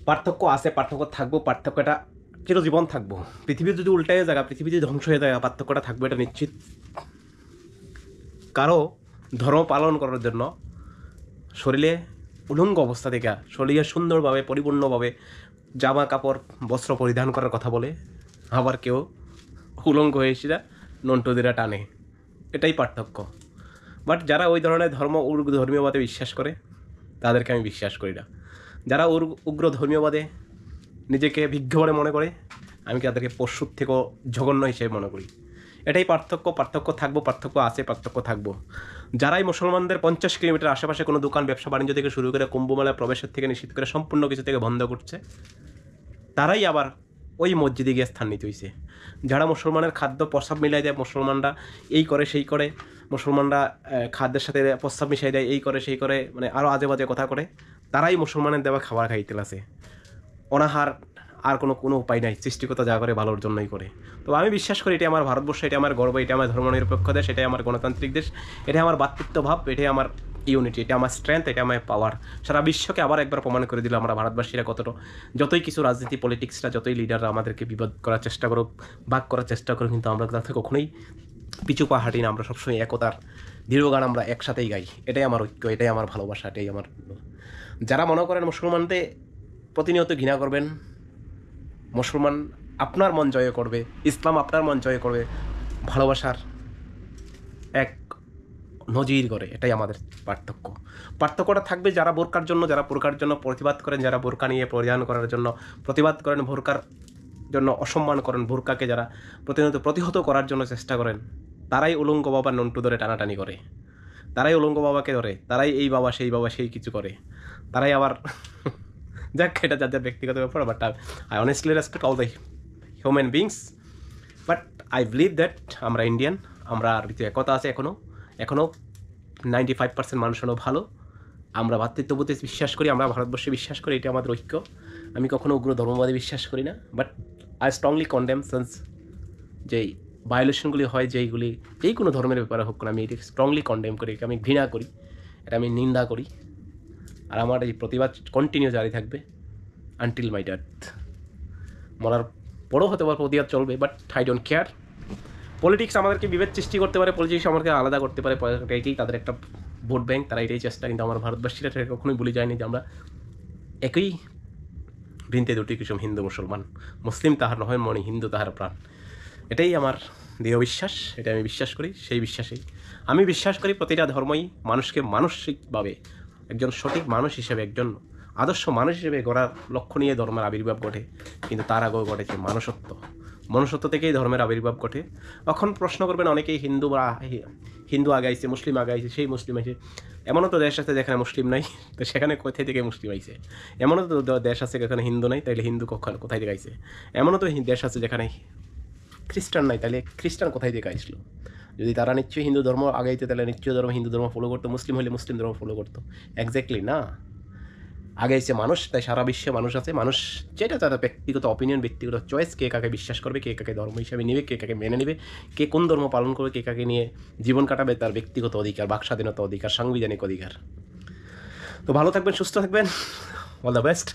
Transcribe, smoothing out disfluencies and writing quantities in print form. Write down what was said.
পার্থক্য আছে, পার্থক্য থাকবো, পার্থক্যটা চিরজীবন থাকবো। পৃথিবী যদি উল্টায় জায়গা, পৃথিবী যদি ধ্বংস হয়ে যায়, পার্থক্যটা থাকবে, এটা নিশ্চিত। কারো ধর্ম পালন করার জন্য শরীরে উলঙ্গ অবস্থা থেকে শরীরে সুন্দরভাবে পরিপূর্ণভাবে জামা কাপড় বস্ত্র পরিধান করার কথা বলে, আবার কেউ উলঙ্গ হয়ে এসে নন্টুদিরা টানে। এটাই পার্থক্য। বাট যারা ওই ধরনের ধর্মীয়বাদে বিশ্বাস করে তাদেরকে আমি বিশ্বাস করি না। যারা উগ্র ধর্মীয়বাদে নিজেকে বিজ্ঞ বলে মনে করে, আমি তাদেরকে পশুর থেকেও জঘন্য হিসেবে মনে করি। এটাই পার্থক্য। পার্থক্য থাকবো, পার্থক্য আছে, পার্থক্য থাকবো। যারাই মুসলমানদের 50 কিলোমিটার আশেপাশে কোনো দোকান ব্যবসা বাণিজ্য থেকে শুরু করে কুম্ভমেলা প্রবেশের থেকে নিষিদ্ধ করে সম্পূর্ণ কিছু থেকে বন্ধ করছে, তারাই আবার ওই মসজিদে গিয়ে স্থান নিতে হয়েছে। যারা মুসলমানের খাদ্য প্রস্রাব মিলাই দেয়, মুসলমানরা এই করে সেই করে, মুসলমানরা খাদ্যের সাথে প্রস্রাব মিশাই দেয়, এই করে সেই করে, মানে আরও আজে বাজে কথা করে, তারাই মুসলমানের দেওয়া খাবার খাইতে আছে। অনাহার আর কোনো উপায় নাই, সৃষ্টিকতা যা করে ভালোর জন্যই করে। তো আমি বিশ্বাস করি এটা আমার ভারতবর্ষ, এটা আমার গর্ব, এটা আমার ধর্মনিরপেক্ষ দেশ, এটাই আমার গণতান্ত্রিক দেশ, এটাই আমার ভ্রাতৃত্বভাব, এটাই আমার ইউনিটি, এটা আমার স্ট্রেংথ, এটা আমার পাওয়ার। সারা বিশ্বকে আবার একবার প্রমাণ করে দিল আমরা ভারতবাসীরা কতটা, যতই কিছু রাজনীতি পলিটিক্সরা, যতই লিডাররা আমাদেরকে বিবাদ করার চেষ্টা করুক, ভাগ করার চেষ্টা করুক, কিন্তু আমরা তার থেকে কখনোই পিছু পা হাঁটি না। আমরা সবসময় একতার দৃঢ়গান আমরা একসাথেই গাই। এটাই আমার ঐক্য, এটাই আমার ভালোবাসা, এটাই আমার। যারা মনে করেন মুসলমানদের প্রতিনিয়ত ঘৃণা করবেন, মুসলমান আপনার মন জয় করবে, ইসলাম আপনার মন জয় করবে, ভালোবাসার এক নজির করে, এটাই আমাদের পার্থক্য। পার্থক্যটা থাকবে যারা বোরকার জন্য, যারা বোরকার জন্য প্রতিবাদ করেন, যারা বোরকা নিয়ে পরিধান করার জন্য প্রতিবাদ করেন, বোরকার জন্য অসম্মান করেন, বোরকাকে যারা প্রতিনিয়ত প্রতিহত করার জন্য চেষ্টা করেন, তারাই উলঙ্গ বাবার নন্টু ধরে টানাটানি করে, তারাই উলঙ্গ বাবাকে ধরে, তারাই এই বাবা সেই কিছু করে, তারাই আবার যাক, এটা যার যার ব্যক্তিগত ব্যাপার। But I honestly respect all the human beings. But I believe that আমরা ইন্ডিয়ান, আমরা ভিতরে একতা আছে এখনও 95% মানুষ হলো ভালো। আমরা ভ্রাতৃত্ববোধে বিশ্বাস করি, আমরা ভারতবর্ষে বিশ্বাস করি, এটা আমাদের ঐক্য। আমি কখনো উগ্র ধর্মবাদে বিশ্বাস করি না। But I strongly condemn sense যেই ভায়োলেশনগুলি হয়, যেইগুলি যেই কোনো ধর্মের ব্যাপারে হোক না, আমি এটি স্ট্রংলি কন্ডেম করি, এটা আমি ঘৃণা করি, এটা আমি নিন্দা করি। আর আমার এই প্রতিবাদ কন্টিনিউ জারি থাকবে আনটিল মাই ডেথ। মরার পরও হতে পারে প্রতিবাদ চলবে, but I don't care. Politics আমাদেরকে বিভেদ সৃষ্টি করতে পারে, পলিটিক্স আমাদেরকে আলাদা করতে পারে, এটাই তাদের একটা ভোট ব্যাংক, তারা এটাই চেষ্টা। কিন্তু আমার ভারতবাসীরা কখনোই ভুলে যায়নি যে আমরা একই বৃন্তে দুটি কুসুম, হিন্দু মুসলমান, মুসলিম তাহার নয় মণি, হিন্দু তাহার প্রাণ। এটাই আমার দৃঢ় বিশ্বাস, এটা আমি বিশ্বাস করি। সেই বিশ্বাসেই আমি বিশ্বাস করি প্রতিটা ধর্মই মানুষকে মানসিকভাবে একজন সঠিক মানুষ হিসেবে, একজন আদর্শ মানুষ হিসেবে গড়ার লক্ষ্য নিয়ে ধর্মের আবির্ভাব ঘটে। কিন্তু তার আগেও ঘটেছে মনুষ্যত্ব থেকেই ধর্মের আবির্ভাব ঘটে। এখন প্রশ্ন করবেন অনেকেই, হিন্দু আগাইছে, মুসলিম আগাইছে, সেই মুসলিম আছে। এমনও তো দেশ আছে যেখানে মুসলিম নাই, তো সেখানে কোথায় থেকে মুসলিম আইছে? এমনও তো দেশ আছে যেখানে হিন্দু নাই, তাইলে হিন্দু কোথায় থেকে আইছে? এমনও তো দেশ আছে যেখানে খ্রিস্টান নাই, তাহলে খ্রিস্টান কোথায় থেকে আসলো? যদি তারা নিশ্চয়ই হিন্দু ধর্ম আগাইতে, তাহলে নিশ্চয় হিন্দু ধর্ম ফলো করতো, মুসলিম হলে মুসলিম ধর্ম ফলো করতো। এক্স্যাক্টলি না, আগাইছে মানুষ, তাই সারা বিশ্বে মানুষ আছে। মানুষ যেটা তাদের ব্যক্তিগত অপিনিয়ন, ব্যক্তিগত চয়েস, কে কাকে বিশ্বাস করবে, কে কাকে ধর্ম হিসাবে নেবে, কে কাকে মেনে নেবে, কে কোন ধর্ম পালন করবে, কে কাকে নিয়ে জীবন কাটাবে, তার ব্যক্তিগত অধিকার, বাক স্বাধীনতা অধিকার, সাংবিধানিক অধিকার। তো ভালো থাকবেন, সুস্থ থাকবেন, অল দ্য বেস্ট।